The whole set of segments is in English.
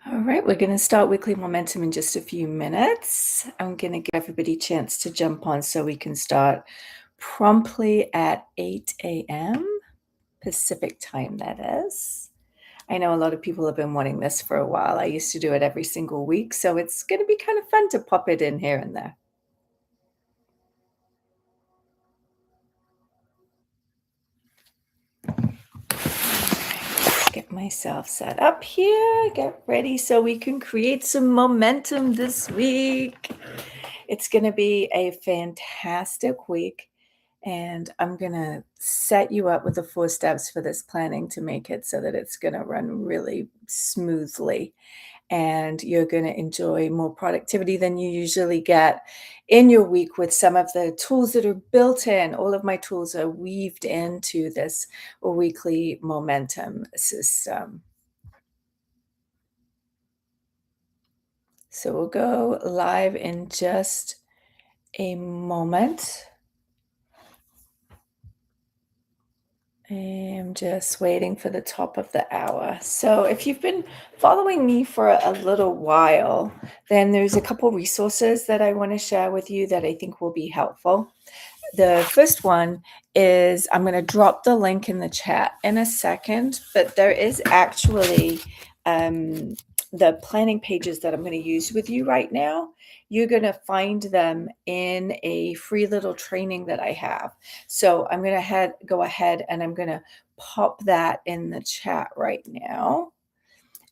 All right, we're going to start weekly momentum in just a few minutes. I'm going to give everybody a chance to jump on so we can start promptly at 8 a.m. Pacific time, that is. I know a lot of people have been wanting this for a while. I used to do it every single week, so it's going to be kind of fun to pop it in here and there. Get myself set up here, get ready so we can create some momentum this week. It's going to be a fantastic week, and I'm going to set you up with the 4 steps for this planning to make it so that it's going to run really smoothly and you're going to enjoy more productivity than you usually get in your week with some of the tools that are built in. All of my tools are weaved into this weekly momentum system. So we'll go live in just a moment. I'm just waiting for the top of the hour. So if you've been following me for a little while, then there's a couple resources that I want to share with you that I think will be helpful. The first one is I'm going to drop the link in the chat in a second, but there is actually the planning pages that I'm going to use with you right now. You're going to find them in a free little training that I have. So I'm going to go ahead and I'm going to pop that in the chat right now.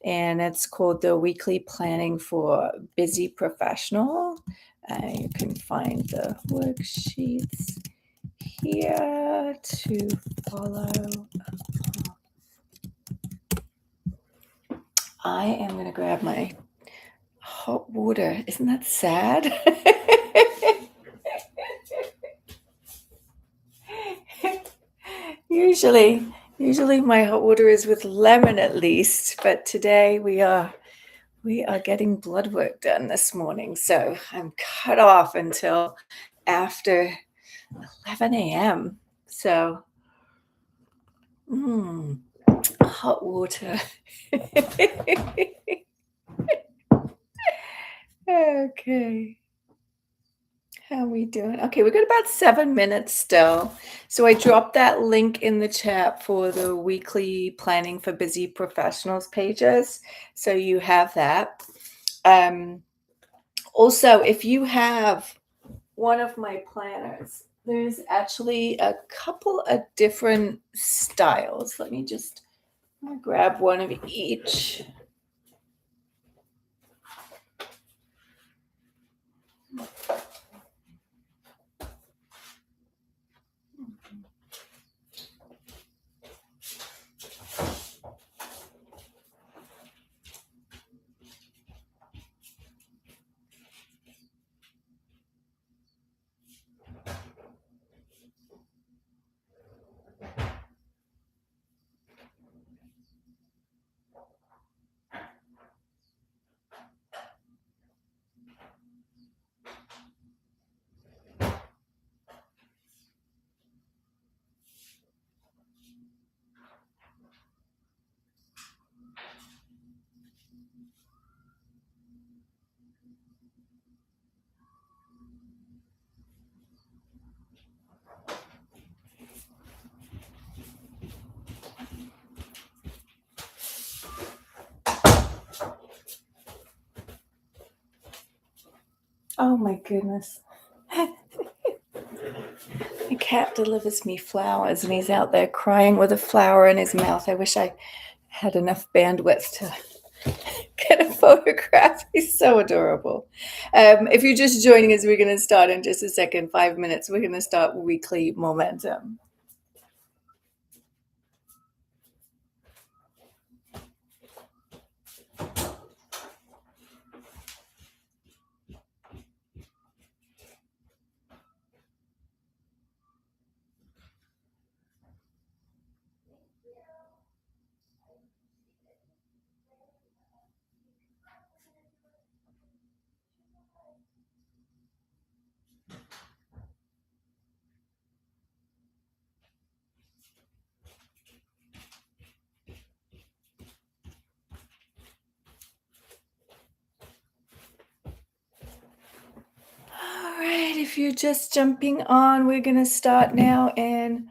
And it's called the Weekly Planning for Busy Professional. You can find the worksheets here to follow. I am going to grab my hot water. Isn't that sad? Usually my hot water is with lemon at least, but today we are getting blood work done this morning, so I'm cut off until after 11 a.m. So, hot water. Okay. How are we doing? Okay, we've got about 7 minutes still. So I dropped that link in the chat for the weekly planning for busy professionals pages. So you have that. Also, if you have one of my planners, there's actually a couple of different styles. Let me just grab one of each. Oh my goodness. My cat delivers me flowers and he's out there crying with a flower in his mouth. I wish I had enough bandwidth to get a photograph. He's so adorable. If you're just joining us, we're going to start in just a second, 5 minutes. We're going to start weekly momentum. if you're just jumping on, we're going to start now in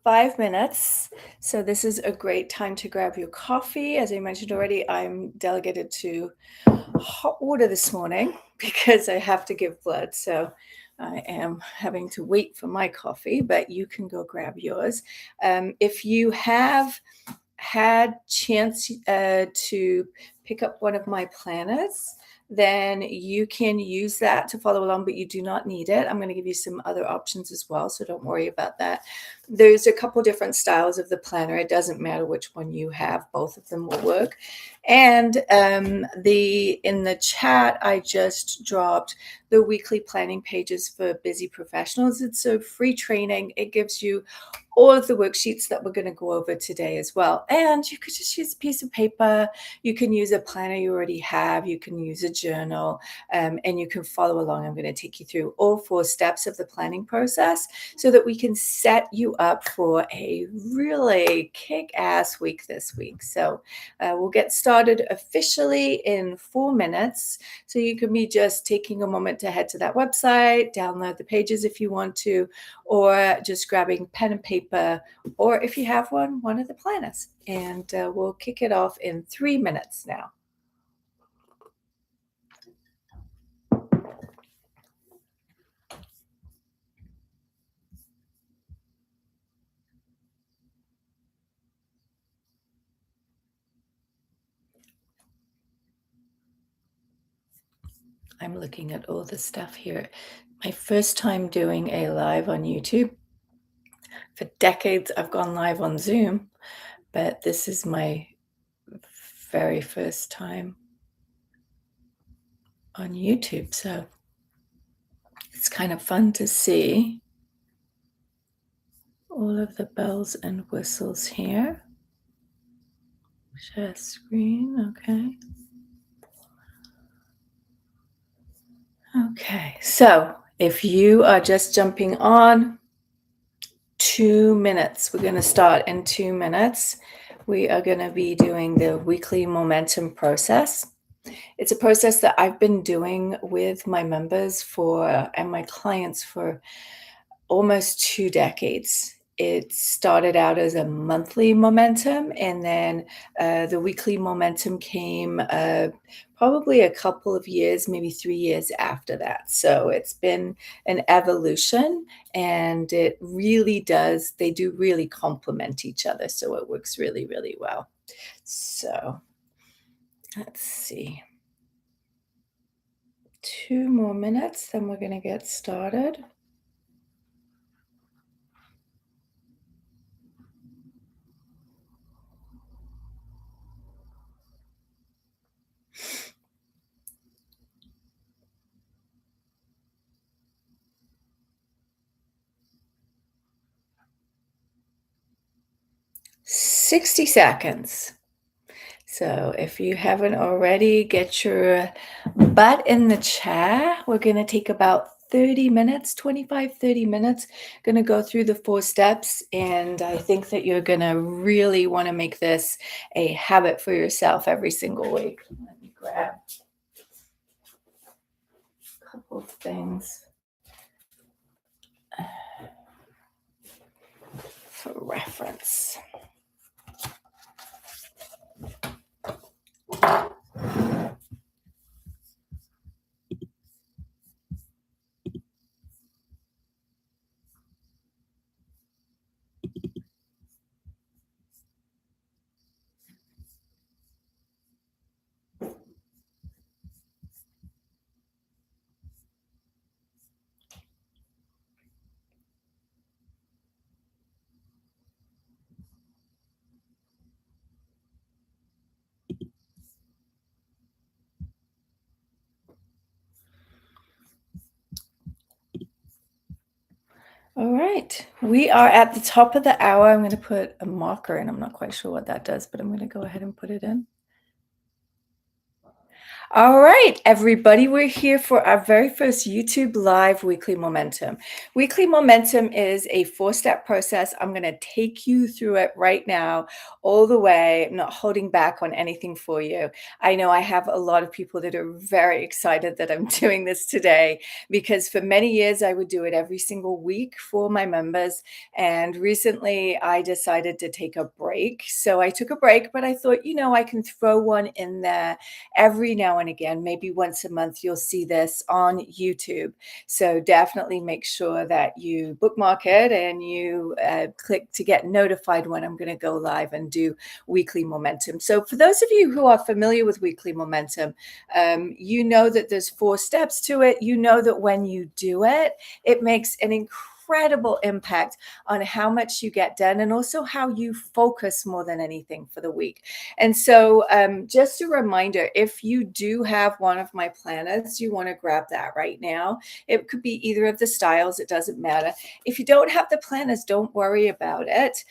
5 minutes. So, this is a great time to grab your coffee. As I mentioned already, I'm delegated to hot water this morning because I have to give blood. So, I am having to wait for my coffee, but you can go grab yours. If you have had chance to pick up one of my planners, then you can use that to follow along, but you do not need it. I'm going to give you some other options as well, so don't worry about that. There's a couple different styles of the planner. It doesn't matter which one you have; both of them will work. And the in the chat, I just dropped the weekly planning pages for busy professionals. It's a free training. It gives you all of the worksheets that we're going to go over today as well. And you could just use a piece of paper. You can use a planner you already have. You can use a journal, and you can follow along. I'm going to take you through all 4 steps of the planning process so that we can set you up for a really kick-ass week this week. So we'll get started officially in 4 minutes. So you can be just taking a moment to head to that website, download the pages if you want to, or just grabbing pen and paper, or if you have one of the planners. And we'll kick it off in 3 minutes now. I'm looking at all the stuff here. My first time doing a live on YouTube. For decades, I've gone live on Zoom, but this is my very first time on YouTube. So it's kind of fun to see all of the bells and whistles here. Share screen, okay. Okay, so if you are just jumping on, 2 minutes. We're going to start in 2 minutes. We are going to be doing the weekly momentum process. It's a process that I've been doing with my members and my clients for almost 2 decades. It started out as a monthly momentum, and then the weekly momentum came probably a couple of years, maybe 3 years after that. So it's been an evolution, and they do really complement each other. So it works really, really well. So let's see. 2 more minutes, then we're going to get started. "60 seconds." So if you haven't already, get your butt in the chair. We're going to take about 30 minutes, 25, 30 minutes. Going to go through the 4 steps. And I think that you're going to really want to make this a habit for yourself every single week. Let me grab a couple of things for reference. All right, we are at the top of the hour. I'm going to put a marker in. I'm not quite sure what that does, but I'm going to go ahead and put it in. All right, everybody, we're here for our very first YouTube Live Weekly Momentum. Weekly Momentum is a four-step process. I'm going to take you through it right now, all the way. I'm not holding back on anything for you. I know I have a lot of people that are very excited that I'm doing this today because for many years I would do it every single week for my members. And recently I decided to take a break. So I took a break, but I thought, I can throw one in there every now and again, maybe once a month, you'll see this on YouTube. So definitely make sure that you bookmark it and you click to get notified when I'm going to go live and do weekly momentum. So for those of you who are familiar with weekly momentum, you know that there's four steps to it. You know that when you do it, it makes an incredible impact on how much you get done and also how you focus more than anything for the week. And so, just a reminder, if you do have one of my planners, you want to grab that right now. It could be either of the styles, it doesn't matter. If you don't have the planners, don't worry about it.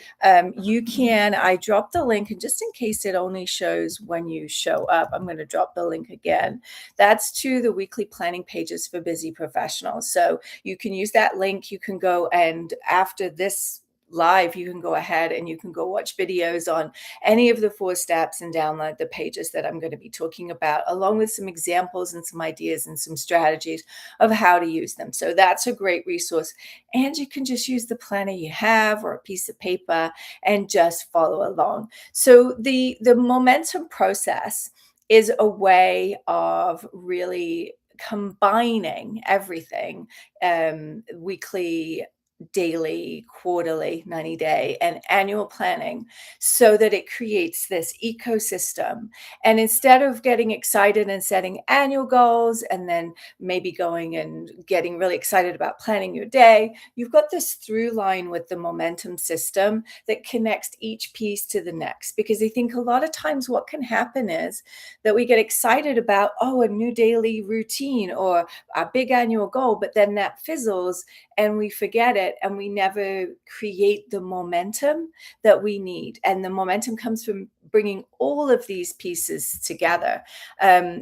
You can, I dropped the link, and just in case it only shows when you show up, I'm going to drop the link again. That's to the weekly planning pages for busy professionals. So you can use that link. You can go, and after this live, you can go ahead and you can go watch videos on any of the four steps and download the pages that I'm going to be talking about, along with some examples and some ideas and some strategies of how to use them. So that's a great resource. And you can just use the planner you have or a piece of paper and just follow along. So the momentum process is a way of really combining everything, weekly, daily, quarterly, 90-day, and annual planning, so that it creates this ecosystem. And instead of getting excited and setting annual goals and then maybe going and getting really excited about planning your day, you've got this through line with the momentum system that connects each piece to the next. Because I think a lot of times what can happen is that we get excited about, a new daily routine or a big annual goal, but then that fizzles and we forget it and we never create the momentum that we need. And the momentum comes from bringing all of these pieces together.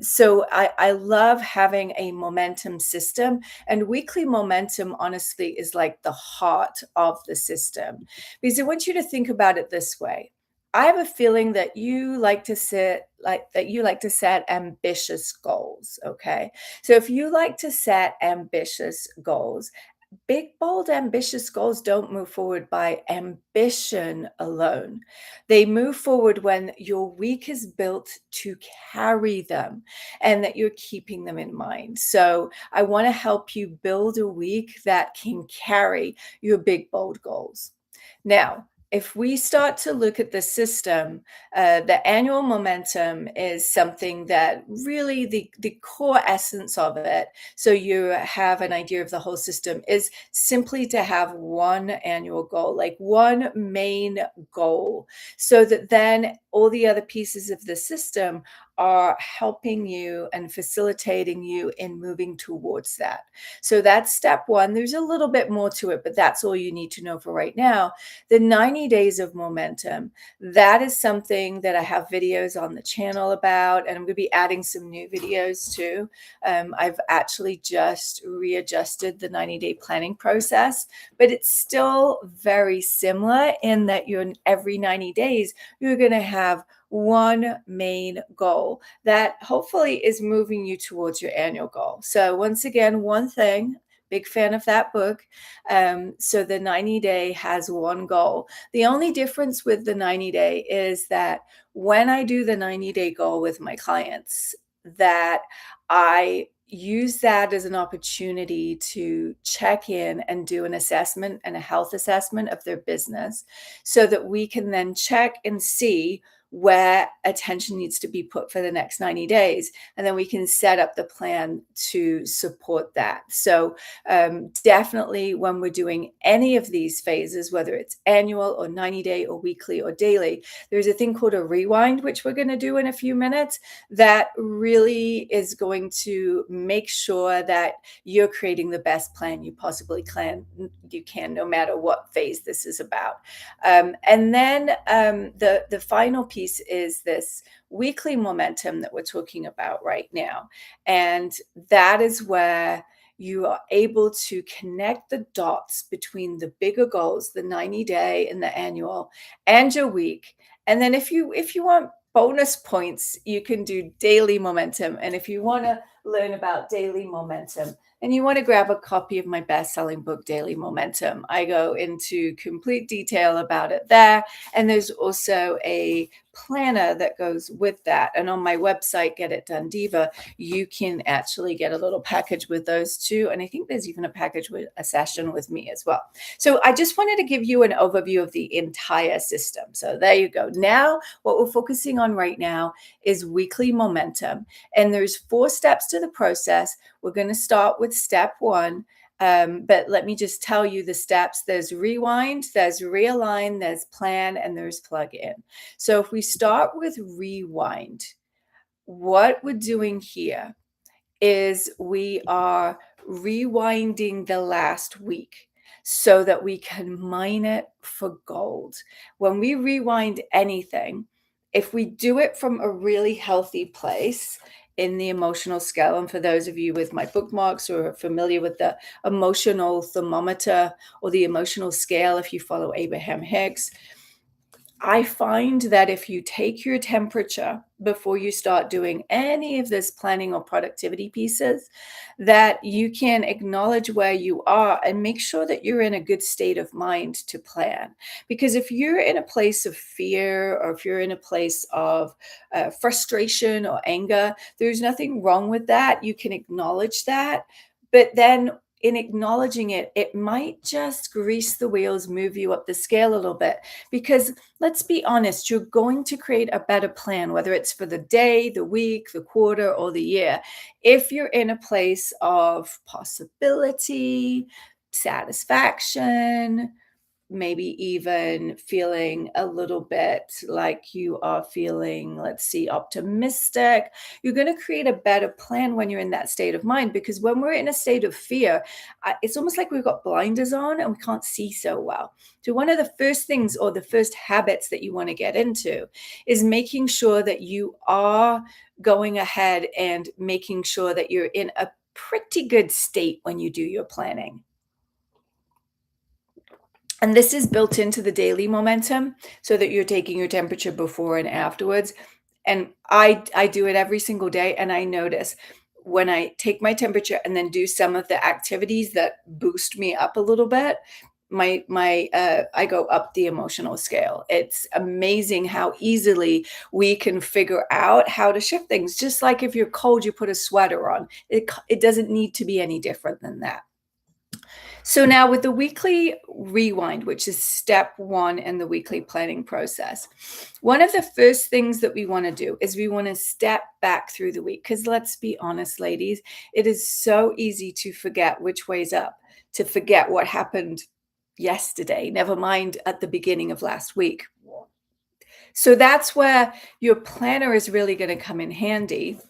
So I love having a momentum system, and weekly momentum, honestly, is like the heart of the system, because I want you to think about it this way. I have a feeling that you like to set ambitious goals. Okay. So if you like to set ambitious goals, big, bold, ambitious goals don't move forward by ambition alone. They move forward when your week is built to carry them and that you're keeping them in mind. So I want to help you build a week that can carry your big, bold goals. Now, if we start to look at the system, the annual momentum is something that really the core essence of it, so you have an idea of the whole system, is simply to have one annual goal, like one main goal, so that then all the other pieces of the system are helping you and facilitating you in moving towards that. So that's step one. There's a little bit more to it, but that's all you need to know for right now. The 90 days of momentum, that is something that I have videos on the channel about, and I'm going to be adding some new videos too. I've actually just readjusted the 90-day planning process, but it's still very similar in that every 90 days, you're going to have one main goal that hopefully is moving you towards your annual goal. So once again, one thing, big fan of that book. So the 90-day has one goal. The only difference with the 90-day is that when I do the 90-day goal with my clients, that I use that as an opportunity to check in and do an assessment and a health assessment of their business, so that we can then check and see where attention needs to be put for the next 90 days. And then we can set up the plan to support that. So definitely when we're doing any of these phases, whether it's annual or 90-day or weekly or daily, there's a thing called a rewind, which we're going to do in a few minutes, that really is going to make sure that you're creating the best plan you possibly can, no matter what phase this is about. And then the final piece piece is this weekly momentum that we're talking about right now. And that is where you are able to connect the dots between the bigger goals, the 90-day and the annual, and your week. And then if you want bonus points, you can do daily momentum. And if you want to learn about daily momentum and you want to grab a copy of my best-selling book, Daily Momentum, I go into complete detail about it there. And there's also a planner that goes with that. And on my website, Get It Done Diva, you can actually get a little package with those too. And I think there's even a package with a session with me as well. So I just wanted to give you an overview of the entire system. So there you go. Now, what we're focusing on right now is weekly momentum. And there's 4 steps to the process. We're going to start with step 1. But let me just tell you the steps. There's rewind, there's realign, there's plan, and there's plug in. So if we start with rewind, what we're doing here is we are rewinding the last week so that we can mine it for gold. When we rewind anything, if we do it from a really healthy place in the emotional scale, and for those of you with my bookmarks or are familiar with the emotional thermometer or the emotional scale, if you follow Abraham Hicks, I find that if you take your temperature before you start doing any of this planning or productivity pieces, that you can acknowledge where you are and make sure that you're in a good state of mind to plan. Because if you're in a place of fear or if you're in a place of frustration or anger, there's nothing wrong with that. You can acknowledge that. But then in acknowledging it, it might just grease the wheels, move you up the scale a little bit. Because let's be honest, you're going to create a better plan, whether it's for the day, the week, the quarter, or the year. If you're in a place of possibility, satisfaction, maybe even feeling a little bit like you are feeling, let's see, optimistic. You're going to create a better plan when you're in that state of mind, because when we're in a state of fear, it's almost like we've got blinders on and we can't see so well. So one of the first things or the first habits that you want to get into is making sure that you are going ahead and making sure that you're in a pretty good state when you do your planning. And this is built into the daily momentum so that you're taking your temperature before and afterwards. And I do it every single day. And I notice when I take my temperature and then do some of the activities that boost me up a little bit, I go up the emotional scale. It's amazing how easily we can figure out how to shift things. Just like if you're cold, you put a sweater on. It doesn't need to be any different than that. So now with the weekly rewind, which is step 1 in the weekly planning process, one of the first things that we want to do is we want to step back through the week. Because let's be honest, ladies, it is so easy to forget which way's up, to forget what happened yesterday, never mind at the beginning of last week. So that's where your planner is really going to come in handy,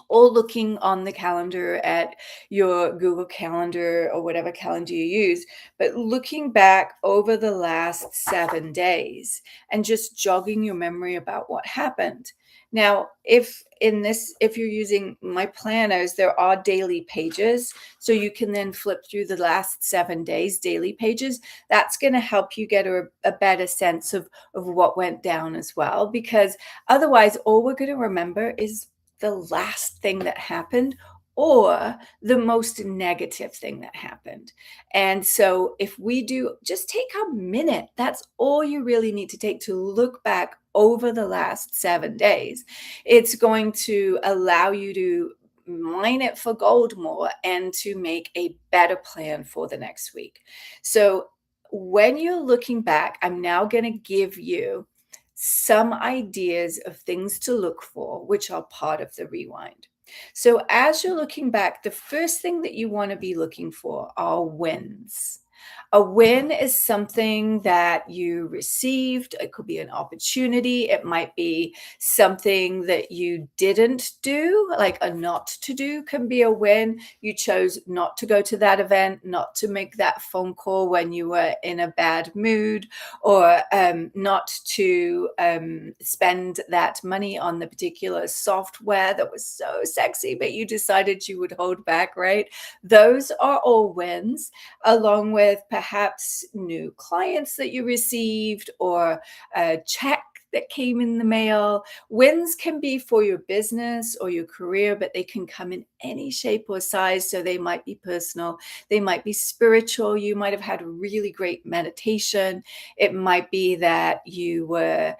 or looking on the calendar at your Google Calendar or whatever calendar you use, but looking back over the last 7 days and just jogging your memory about what happened. Now, if you're using my planners, there are daily pages, so you can then flip through the last 7 days daily pages. That's going to help you get a better sense of what went down as well, because otherwise all we're going to remember is the last thing that happened or the most negative thing that happened. And so if we do just take a minute, that's all you really need to take to look back over the last 7 days. It's going to allow you to mine it for gold more and to make a better plan for the next week. So when you're looking back, I'm now going to give you some ideas of things to look for, which are part of the rewind. So as you're looking back, the first thing that you want to be looking for are wins. A win is something that you received. It could be an opportunity. It might be something that you didn't do, like a not to do can be a win. You chose not to go to that event, not to make that phone call when you were in a bad mood, or not to spend that money on the particular software that was so sexy, but you decided you would hold back, right? Those are all wins, along with perhaps new clients that you received or a check that came in the mail. Wins can be for your business or your career, but they can come in any shape or size. So they might be personal, they might be spiritual. You might have had a really great meditation. It might be that you were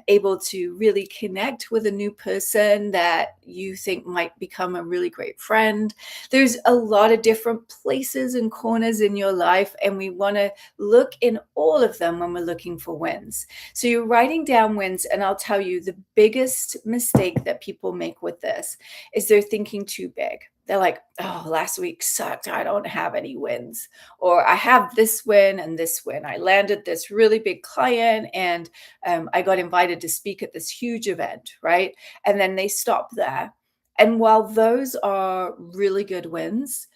able to really connect with a new person that you think might become a really great friend. There's a lot of different places and corners in your life, and we want to look in all of them when we're looking for wins. So you're writing down wins, and I'll tell you the biggest mistake that people make with this is they're thinking too big. They're like, oh, last week sucked. I don't have any wins. Or I have this win and this win. I landed this really big client and I got invited to speak at this huge event, right? And then they stop there. And while those are really good wins,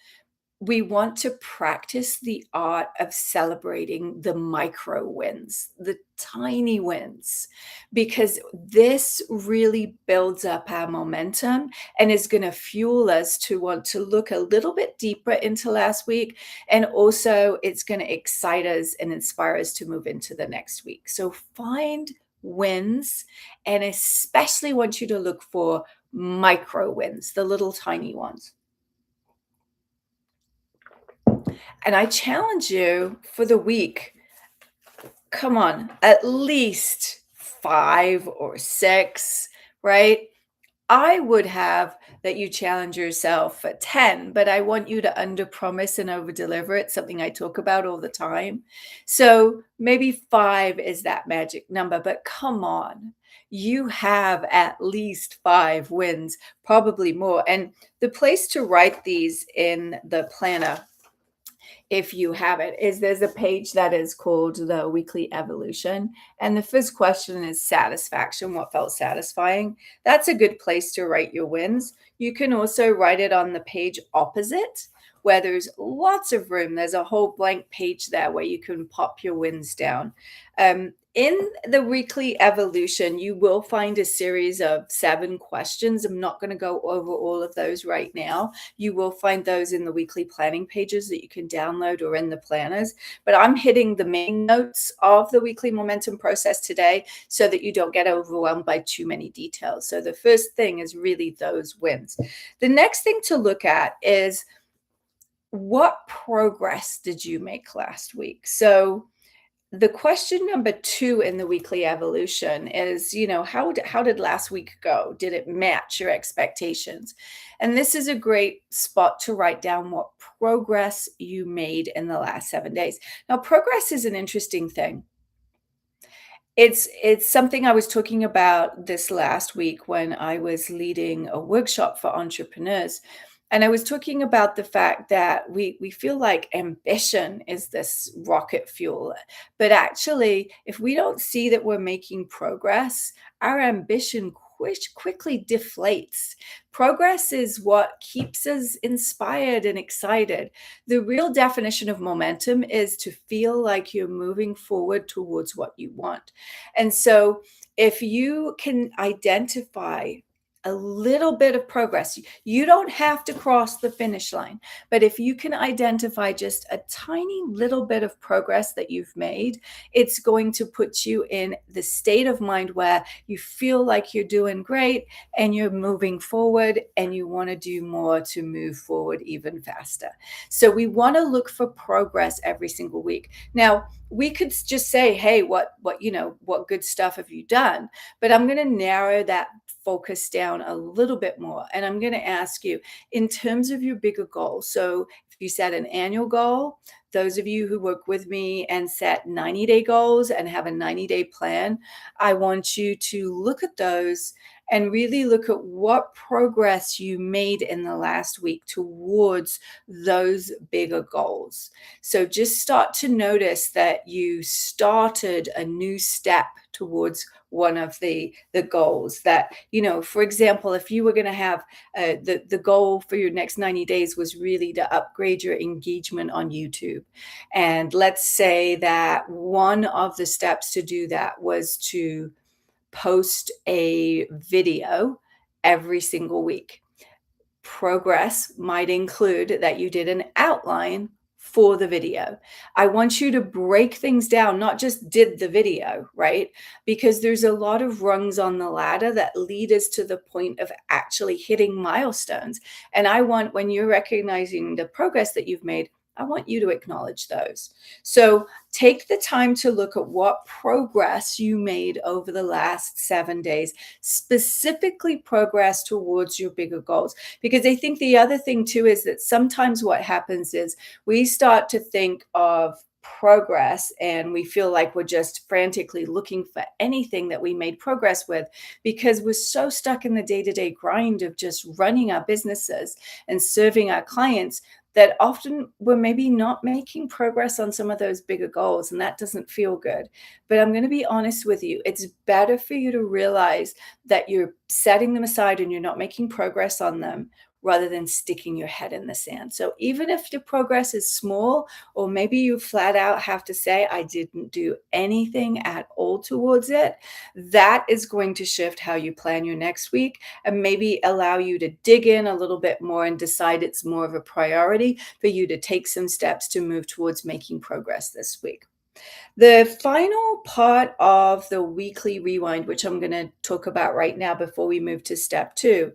we want to practice the art of celebrating the micro wins, the tiny wins, because this really builds up our momentum and is going to fuel us to want to look a little bit deeper into last week. And also, it's going to excite us and inspire us to move into the next week. So find wins, and especially want you to look for micro wins, the little tiny ones. And I challenge you for the week, come on, at least 5 or 6, right? I would have that you challenge yourself at 10, but I want you to under promise and over deliver. It's something I talk about all the time. So maybe 5 is that magic number, but come on. You have at least 5 wins, probably more. And the place to write these in the planner, if you have it, is there's a page that is called the weekly evolution. And the first question is satisfaction. What felt satisfying? That's a good place to write your wins. You can also write it on the page opposite, where there's lots of room. There's a whole blank page there where you can pop your wins down. In the weekly evolution, you will find a series of 7 questions. I'm not going to go over all of those right now. You will find those in the weekly planning pages that you can download or in the planners. But I'm hitting the main notes of the weekly momentum process today so that you don't get overwhelmed by too many details. So the first thing is really those wins. The next thing to look at is, what progress did you make last week? So the question number 2 in the weekly evolution is, how did last week go? Did it match your expectations? And this is a great spot to write down what progress you made in the last 7 days. Now, progress is an interesting thing. It's something I was talking about this last week when I was leading a workshop for entrepreneurs. And I was talking about the fact that we feel like ambition is this rocket fuel. But actually, if we don't see that we're making progress, our ambition quickly deflates. Progress is what keeps us inspired and excited. The real definition of momentum is to feel like you're moving forward towards what you want. And so if you can identify a little bit of progress, you don't have to cross the finish line, but if you can identify just a tiny little bit of progress that you've made, it's going to put you in the state of mind where you feel like you're doing great and you're moving forward and you want to do more to move forward even faster. So we want to look for progress every single week. Now, we could just say, hey, what good stuff have you done? But I'm going to narrow that focus down a little bit more. And I'm going to ask you, in terms of your bigger goal. So if you set an annual goal, those of you who work with me and set 90-day goals and have a 90-day plan, I want you to look at those and really look at what progress you made in the last week towards those bigger goals. So just start to notice that you started a new step towards one of the goals. That, for example, if you were going to have the goal for your next 90 days was really to upgrade your engagement on YouTube. And let's say that one of the steps to do that was to post a video every single week. Progress might include that you did an outline for the video. I want you to break things down, not just did the video, right? Because there's a lot of rungs on the ladder that lead us to the point of actually hitting milestones. And I want, when you're recognizing the progress that you've made, I want you to acknowledge those. So take the time to look at what progress you made over the last 7 days, specifically progress towards your bigger goals. Because I think the other thing too is that sometimes what happens is we start to think of progress and we feel like we're just frantically looking for anything that we made progress with, because we're so stuck in the day-to-day grind of just running our businesses and serving our clients, that often we're maybe not making progress on some of those bigger goals, and that doesn't feel good. But I'm going to be honest with you, it's better for you to realize that you're setting them aside and you're not making progress on them, rather than sticking your head in the sand. So even if the progress is small, or maybe you flat out have to say, I didn't do anything at all towards it, that is going to shift how you plan your next week, and maybe allow you to dig in a little bit more and decide it's more of a priority for you to take some steps to move towards making progress this week. The final part of the weekly rewind, which I'm going to talk about right now before we move to step 2,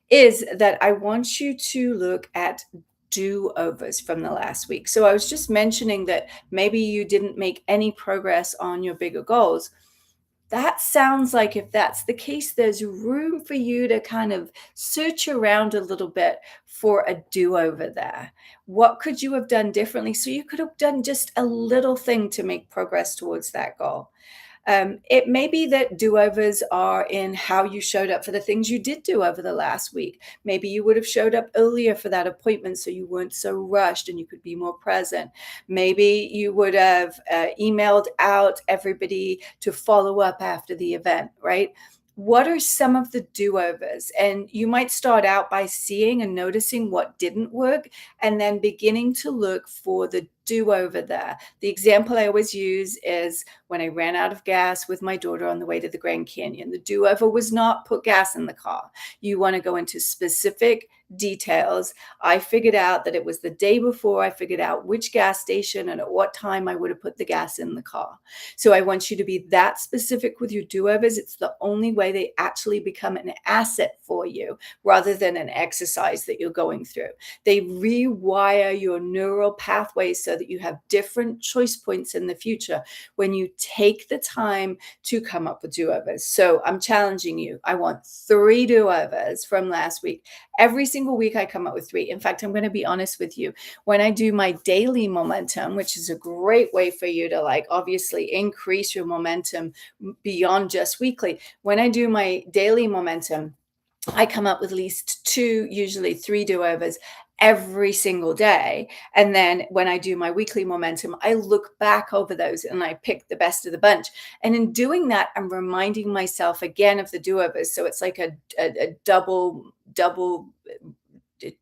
is that I want you to look at do-overs from the last week. So I was just mentioning that maybe you didn't make any progress on your bigger goals. That sounds like, if that's the case, there's room for you to kind of search around a little bit for a do-over there. What could you have done differently? So you could have done just a little thing to make progress towards that goal. It may be that do-overs are in how you showed up for the things you did do over the last week. Maybe you would have showed up earlier for that appointment so you weren't so rushed and you could be more present. Maybe you would have emailed out everybody to follow up after the event, right? What are some of the do-overs? And you might start out by seeing and noticing what didn't work, and then beginning to look for the do-over there. The example I always use is when I ran out of gas with my daughter on the way to the Grand Canyon. The do-over was not put gas in the car. You want to go into specific details. I figured out that it was the day before. I figured out which gas station and at what time I would have put the gas in the car. So I want you to be that specific with your do-overs. It's the only way they actually become an asset for you, rather than an exercise that you're going through. They rewire your neural pathways so that you have different choice points in the future when you take the time to come up with do-overs. So I'm challenging you. I want 3 do-overs from last week. Every single week I come up with 3. In fact, I'm going to be honest with you. When I do my daily momentum, which is a great way for you to obviously increase your momentum beyond just weekly. When I do my daily momentum, I come up with at least 2, usually 3 do-overs every single day. And then when I do my weekly momentum, I look back over those and I pick the best of the bunch. And in doing that, I'm reminding myself again of the do-overs. So it's like a double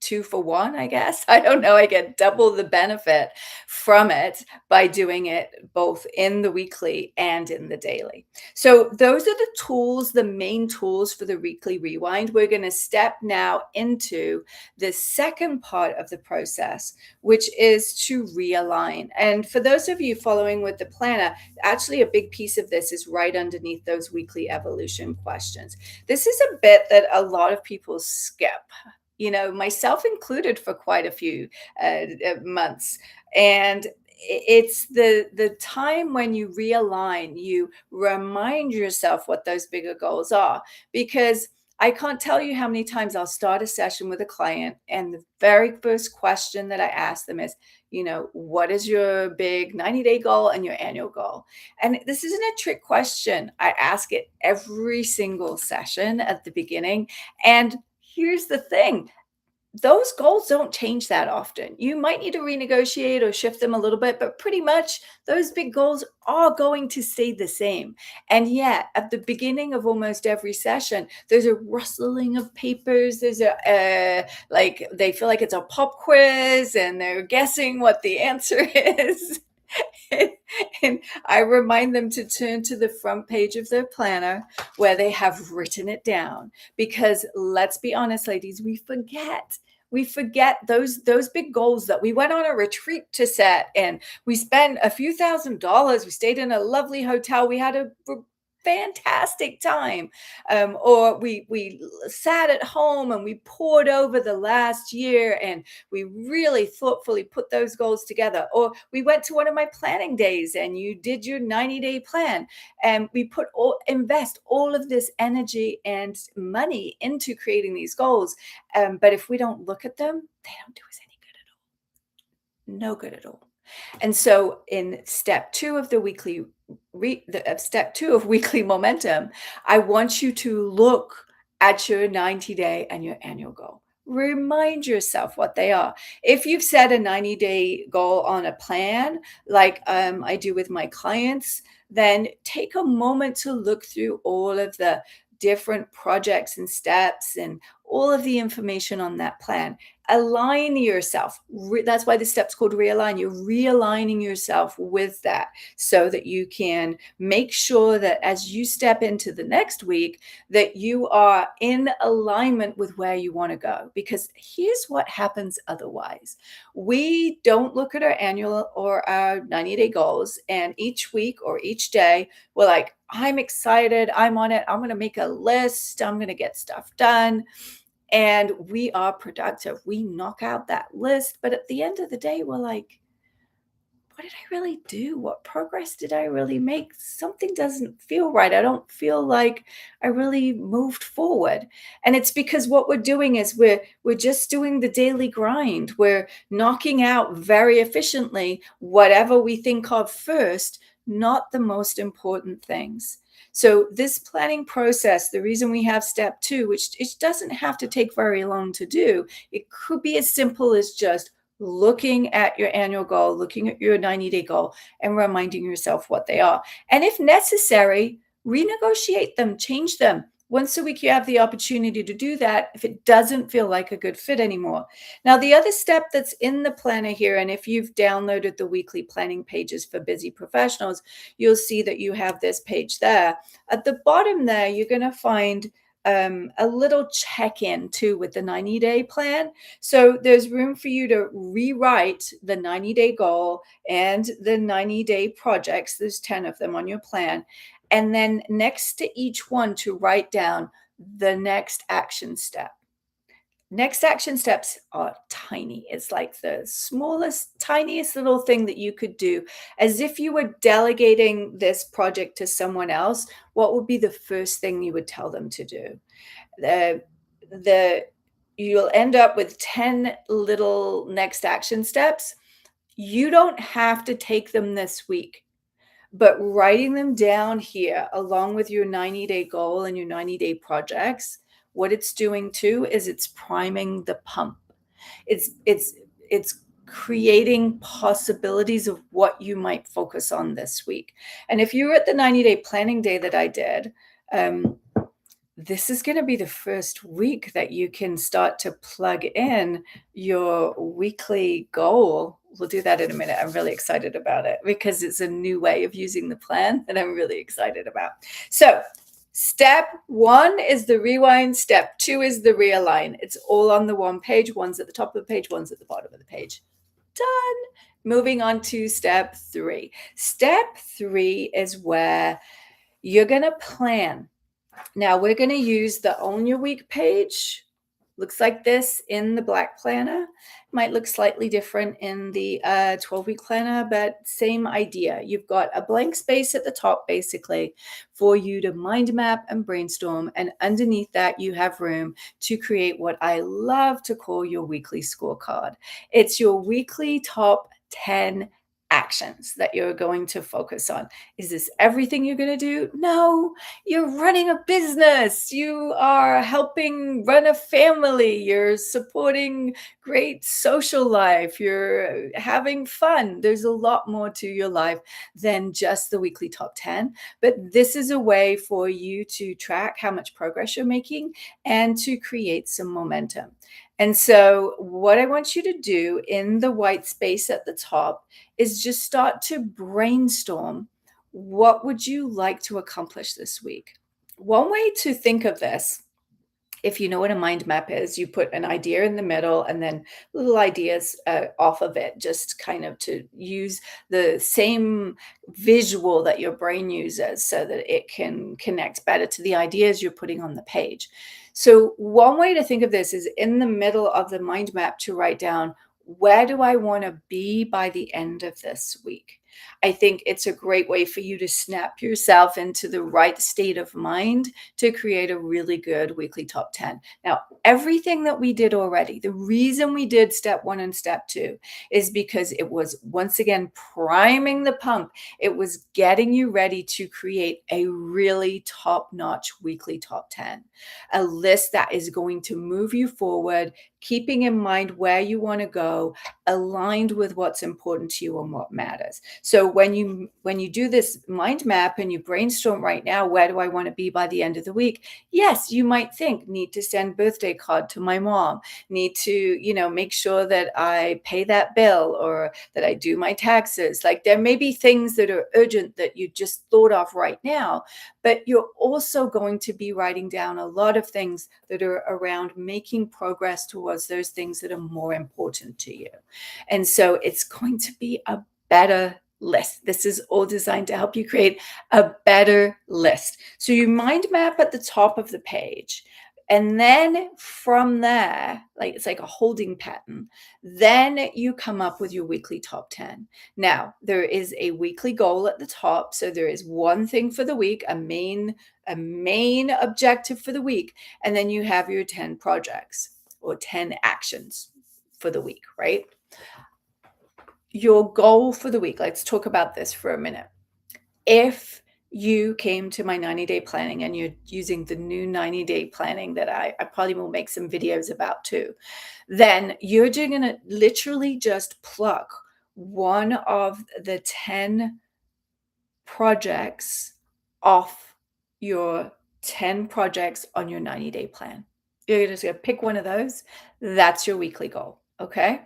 2 for 1, I guess. I don't know. I get double the benefit from it by doing it both in the weekly and in the daily. So those are the tools, the main tools for the weekly rewind. We're going to step now into the second part of the process, which is to realign. And for those of you following with the planner, actually a big piece of this is right underneath those weekly evolution questions. This is a bit that a lot of people skip, myself included, for quite a few months. And it's the time when you realign, you remind yourself what those bigger goals are. Because I can't tell you how many times I'll start a session with a client, and the very first question that I ask them is, what is your big 90-day goal and your annual goal? And this isn't a trick question. I ask it every single session at the beginning. And here's the thing, those goals don't change that often. You might need to renegotiate or shift them a little bit, but pretty much those big goals are going to stay the same. And yet, at the beginning of almost every session, there's a rustling of papers. There's like they feel like it's a pop quiz and they're guessing what the answer is. And I remind them to turn to the front page of their planner where they have written it down. Because let's be honest, ladies, we forget. We forget those big goals that we went on a retreat to set, and we spent a few $1,000s. We stayed in a lovely hotel. We had a fantastic time, or we sat at home and we poured over the last year and we really thoughtfully put those goals together. Or we went to one of my planning days and you did your 90-day plan, and we invest all of this energy and money into creating these goals. But if we don't look at them, they don't do us any good at all. No good at all. And so in step two of the weekly step two of weekly momentum, I want you to look at your 90-day and your annual goal. Remind yourself what they are. If you've set a 90-day goal on a plan, like I do with my clients, then take a moment to look through all of the different projects and steps and all of the information on that plan. Align yourself. That's why the step's called realign. You're realigning yourself with that so that you can make sure that as you step into the next week, that you are in alignment with where you want to go. Because here's what happens otherwise. We don't look at our annual or our 90-day goals, and each week or each day, we're like, I'm excited. I'm on it. I'm going to make a list. I'm going to get stuff done. And we are productive. We knock out that list. But at the end of the day, we're like, what did I really do? What progress did I really make? Something doesn't feel right. I don't feel like I really moved forward. And it's because what we're doing is we're just doing the daily grind. We're knocking out very efficiently whatever we think of first, not the most important things. So this planning process, the reason we have step two, which it doesn't have to take very long to do, it could be as simple as just looking at your annual goal, looking at your 90-day goal, and reminding yourself what they are. And if necessary, renegotiate them, change them. Once a week, you have the opportunity to do that if it doesn't feel like a good fit anymore. Now, the other step that's in the planner here, and if you've downloaded the weekly planning pages for busy professionals, you'll see that you have this page there. At the bottom there, you're going to find a little check-in too with the 90-day plan. So there's room for you to rewrite the 90-day goal and the 90-day projects. There's 10 of them on your plan. And then next to each one to write down the next action step. Next action steps are tiny. It's like the smallest, tiniest little thing that you could do. As if you were delegating this project to someone else, what would be the first thing you would tell them to do? The You'll end up with 10 little next action steps. You don't have to take them this week. But writing them down here along with your 90-day goal and your 90-day projects, what it's doing too is it's priming the pump. It's creating possibilities of what you might focus on this week. And if you were at the 90-day planning day that I did, this is going to be the first week that you can start to plug in your weekly goal. We'll do that in a minute. I'm really excited about it because it's a new way of using the plan that I'm really excited about. So step one is the rewind. Step two is the realign. It's all on the one page. One's at the top of the page, one's at the bottom of the page. Done. Moving on to step three. Step three is where you're going to plan. Now we're going to use the Own Your Week page looks like this in the black planner. Might look slightly different in the 12-week planner, but same idea. You've got a blank space at the top, basically, for you to mind map and brainstorm. And underneath that, you have room to create what I love to call your weekly scorecard. It's your weekly top 10 actions that you're going to focus on. Is this everything you're going to do? No, you're running a business. You are helping run a family. You're supporting great social life. You're having fun. There's a lot more to your life than just the weekly top 10. But this is a way for you to track how much progress you're making and to create some momentum. And so, what I want you to do in the white space at the top is just start to brainstorm, what would you like to accomplish this week? One way to think of this, if you know what a mind map is, you put an idea in the middle and then little ideas off of it, just kind of to use the same visual that your brain uses so that it can connect better to the ideas you're putting on the page. So, one way to think of this is in the middle of the mind map to write down, where do I want to be by the end of this week? I think it's a great way for you to snap yourself into the right state of mind to create a really good weekly top 10. Now, everything that we did already, the reason we did step one and step two is because it was once again priming the pump. It was getting you ready to create a really top notch weekly top 10, a list that is going to move you forward, keeping in mind where you want to go, aligned with what's important to you and what matters. So when you do this mind map and you brainstorm right now, where do I want to be by the end of the week? Yes, you might think, need to send birthday card to my mom, need to, make sure that I pay that bill or that I do my taxes. Like there may be things that are urgent that you just thought of right now, but you're also going to be writing down a lot of things that are around making progress towards those things that are more important to you. And so it's going to be a better list. This is all designed to help you create a better list. So you mind map at the top of the page. And then from there, like it's like a holding pattern, then you come up with your weekly top 10. Now, there is a weekly goal at the top. So there is one thing for the week, a main objective for the week, and then you have your 10 projects or 10 actions for the week, right? Your goal for the week, let's talk about this for a minute. If you came to my 90-day planning and you're using the new 90-day planning that I probably will make some videos about too, then you're going to literally just pluck one of the 10 projects off your 10 projects on your 90-day plan. You're just going to pick one of those. That's your weekly goal. Okay.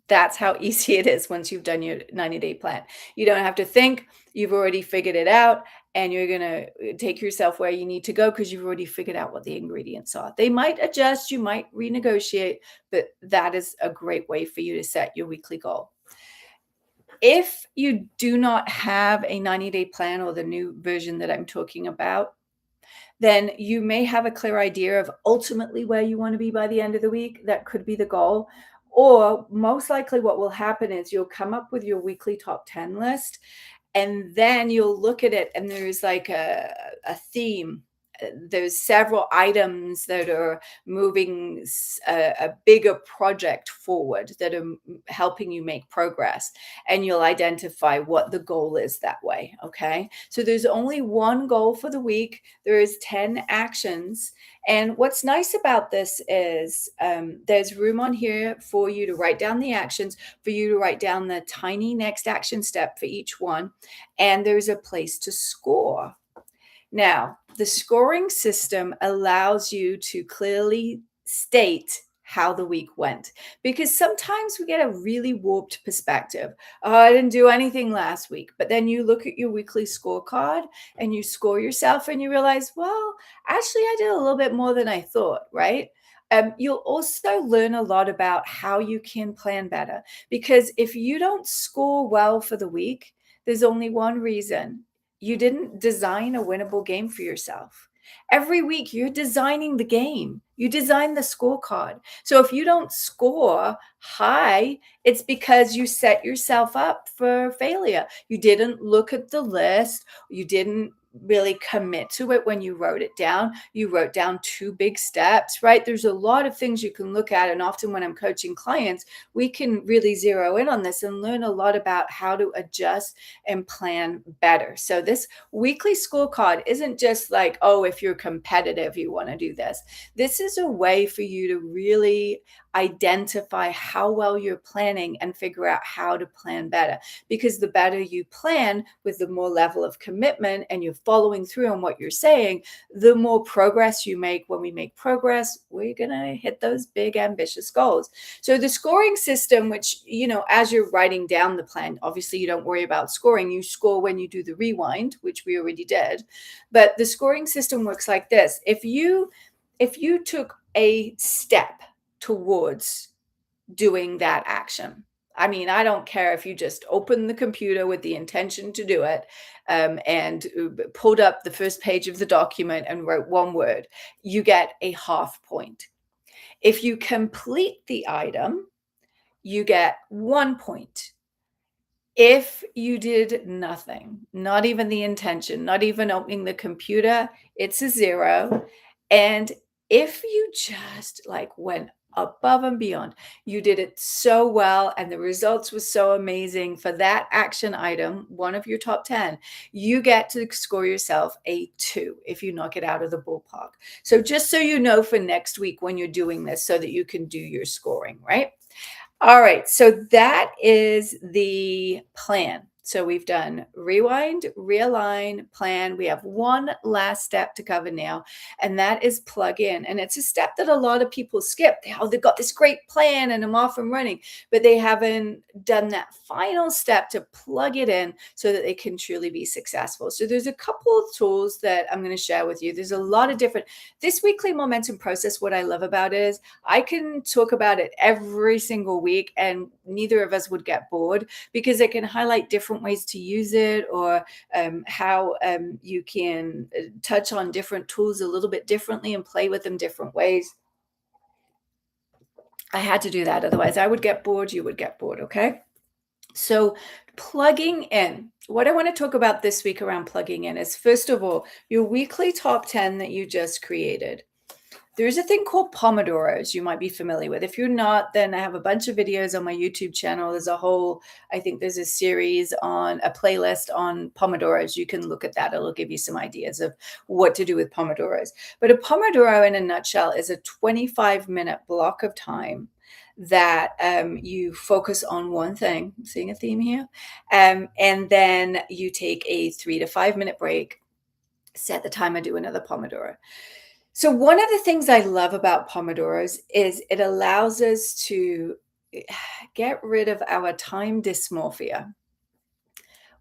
That's how easy it is once you've done your 90-day plan. You don't have to think, you've already figured it out, and you're going to take yourself where you need to go because you've already figured out what the ingredients are. They might adjust, you might renegotiate, but that is a great way for you to set your weekly goal. If you do not have a 90-day plan or the new version that I'm talking about, then you may have a clear idea of ultimately where you want to be by the end of the week. That could be the goal. Or most likely what will happen is you'll come up with your weekly top 10 list, and then you'll look at it and there's like a theme. There's several items that are moving a bigger project forward that are helping you make progress, and you'll identify what the goal is that way. Okay, so there's only one goal for the week. There is 10 actions, and what's nice about this is there's room on here for you to write down the actions, for you to write down the tiny next action step for each one, and there's a place to score. Now, the scoring system allows you to clearly state how the week went, because sometimes we get a really warped perspective. Oh, I didn't do anything last week. But then you look at your weekly scorecard and you score yourself and you realize, well, actually, I did a little bit more than I thought, right? You'll also learn a lot about how you can plan better, because if you don't score well for the week, there's only one reason: you didn't design a winnable game for yourself. Every week, you're designing the game. You design the scorecard. So if you don't score high, it's because you set yourself up for failure. You didn't look at the list. You didn't really commit to it when you wrote it down. You wrote down two big steps, right? There's a lot of things you can look at. And often when I'm coaching clients, we can really zero in on this and learn a lot about how to adjust and plan better. So this weekly scorecard isn't just like, oh, if you're competitive, you want to do this. This is a way for you to really identify how well you're planning and figure out how to plan better. Because the better you plan with the more level of commitment and you're following through on what you're saying, the more progress you make. When we make progress, we're going to hit those big, ambitious goals. So the scoring system, which, as you're writing down the plan, obviously you don't worry about scoring. You score when you do the rewind, which we already did. But the scoring system works like this. If you took a step towards doing that action, I mean, I don't care if you just opened the computer with the intention to do it, and pulled up the first page of the document and wrote one word, you get a half point. If you complete the item, you get 1 point. If you did nothing, not even the intention, not even opening the computer, it's a 0. And if you just like went above and beyond, you did it so well and the results were so amazing for that action item, one of your top 10, you get to score yourself a 2 if you knock it out of the ballpark. So just so you know for next week when you're doing this so that you can do your scoring, right? All right, so that is the plan. So we've done rewind, realign, plan. We have one last step to cover now, and that is plug in. And it's a step that a lot of people skip. They've got this great plan and I'm off and running, but they haven't done that final step to plug it in so that they can truly be successful. So there's a couple of tools that I'm going to share with you. There's a lot of different, this weekly momentum process, what I love about it is I can talk about it every single week and neither of us would get bored because it can highlight different ways to use it, or how you can touch on different tools a little bit differently and play with them different ways. I had to do that. Otherwise, I would get bored. You would get bored. Okay. So, plugging in. What I want to talk about this week around plugging in is, first of all, your weekly top 10 that you just created. There's a thing called Pomodoros you might be familiar with. If you're not, then I have a bunch of videos on my YouTube channel. I think there's a series on a playlist on Pomodoros. You can look at that. It'll give you some ideas of what to do with Pomodoros. But a Pomodoro in a nutshell is a 25-minute block of time that you focus on one thing. I'm seeing a theme here. And then you take a 3 to 5 minute break, set the timer, do another Pomodoro. So one of the things I love about Pomodoros is it allows us to get rid of our time dysmorphia.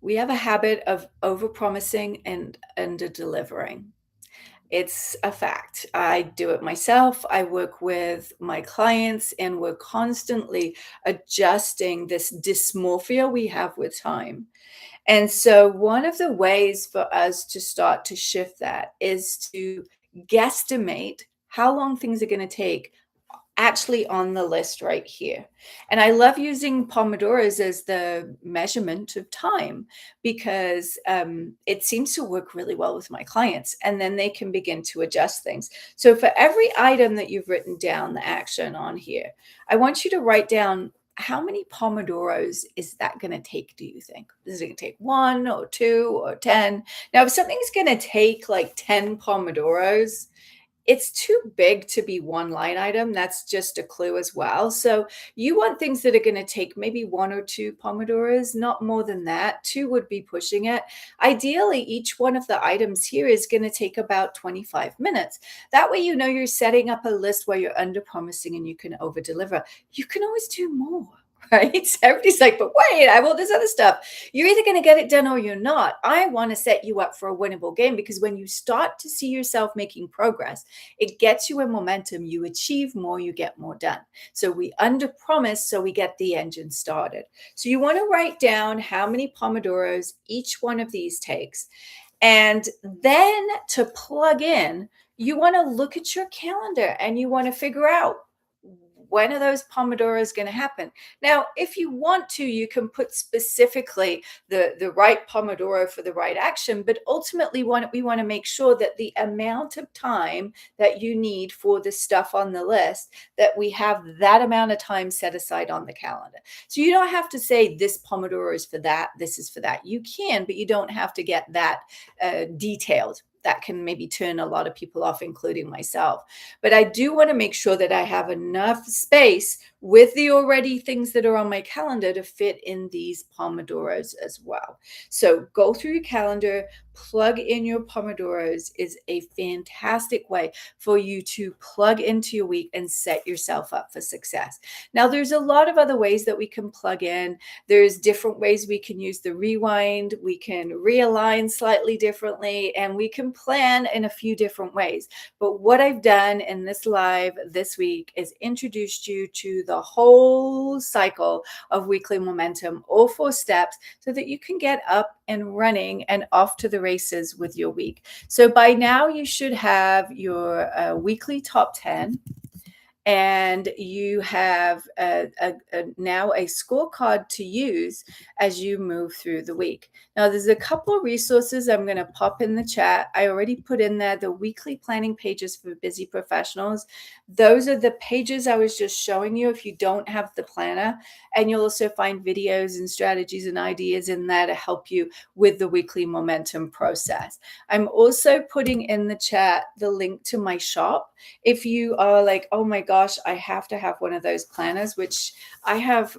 We have a habit of overpromising and under-delivering. It's a fact. I do it myself. I work with my clients, and we're constantly adjusting this dysmorphia we have with time. And so, one of the ways for us to start to shift that is to guesstimate how long things are going to take actually on the list right here. And I love using Pomodoros as the measurement of time because it seems to work really well with my clients. And then they can begin to adjust things. So for every item that you've written down the action on here, I want you to write down, how many Pomodoros is that going to take, do you think? Is it going to take 1 or 2 or 10? Now, if something's going to take like 10 Pomodoros, it's too big to be one line item. That's just a clue as well. So you want things that are going to take maybe 1 or 2 Pomodoros, not more than that. 2 would be pushing it. Ideally, each one of the items here is going to take about 25 minutes. That way, you're setting up a list where you're under promising and you can over deliver. You can always do more. Right? So everybody's like, but wait, I want this other stuff. You're either going to get it done or you're not. I want to set you up for a winnable game because when you start to see yourself making progress, it gets you in momentum. You achieve more, you get more done. So we under promise, so we get the engine started. So you want to write down how many Pomodoros each one of these takes. And then to plug in, you want to look at your calendar and you want to figure out when are those pomodoros going to happen. Now, if you want to, you can put specifically the right pomodoro for the right action, but ultimately we want to make sure that the amount of time that you need for the stuff on the list, that we have that amount of time set aside on the calendar. So you don't have to say this pomodoro is for that, this is for that. You can, but you don't have to get that detailed. That can maybe turn a lot of people off, including myself. But I do want to make sure that I have enough space with the already things that are on my calendar to fit in these pomodoros as well. So go through your calendar, plug in your pomodoros is a fantastic way for you to plug into your week and set yourself up for success. Now, there's a lot of other ways that we can plug in. There's different ways we can use the rewind, we can realign slightly differently, and we can plan in a few different ways. But what I've done in this live this week is introduced you to the whole cycle of weekly momentum, all 4 steps, so that you can get up and running and off to the races with your week. So by now, you should have your weekly top 10, and you have now a scorecard to use as you move through the week. Now, there's a couple of resources I'm going to pop in the chat. I already put in there the weekly planning pages for busy professionals. Those are the pages I was just showing you if you don't have the planner. And you'll also find videos and strategies and ideas in there to help you with the weekly momentum process. I'm also putting in the chat the link to my shop. If you are like, oh my gosh, I have to have one of those planners, which I have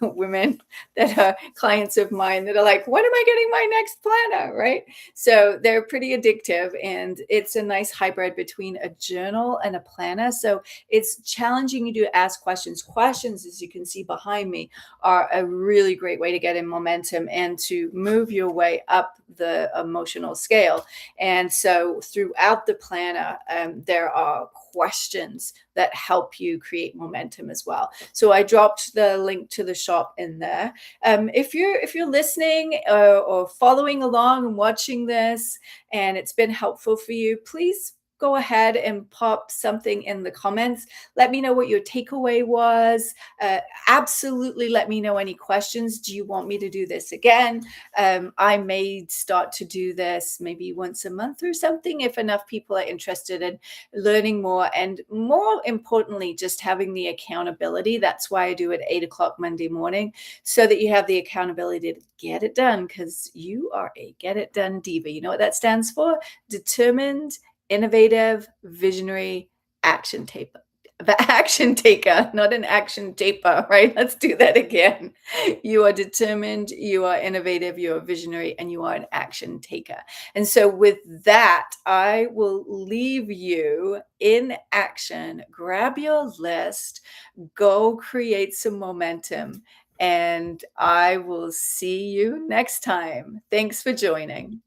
women that are clients of mine that are like, when am I getting my next planner? Right. So they're pretty addictive, and it's a nice hybrid between a journal and a planner. So it's challenging you to ask questions. Questions, as you can see behind me, are a really great way to get in momentum and to move your way up the emotional scale. And so throughout the planner, there are questions that help you create momentum as well. So I dropped the link to the shop in there. If you're listening or following along and watching this, and it's been helpful for you, please go ahead and pop something in the comments. Let me know what your takeaway was. Absolutely let me know any questions. Do you want me to do this again? I may start to do this maybe once a month or something if enough people are interested in learning more, and more importantly, just having the accountability. That's why I do it 8 o'clock Monday morning, so that you have the accountability to get it done, because you are a get it done diva. You know what that stands for? Determined, innovative, visionary, action taker. The action taker, not an action taper, right? Let's do that again. You are determined, you are innovative, you are visionary, and you are an action taker. And so with that, I will leave you in action. Grab your list, go create some momentum, and I will see you next time. Thanks for joining.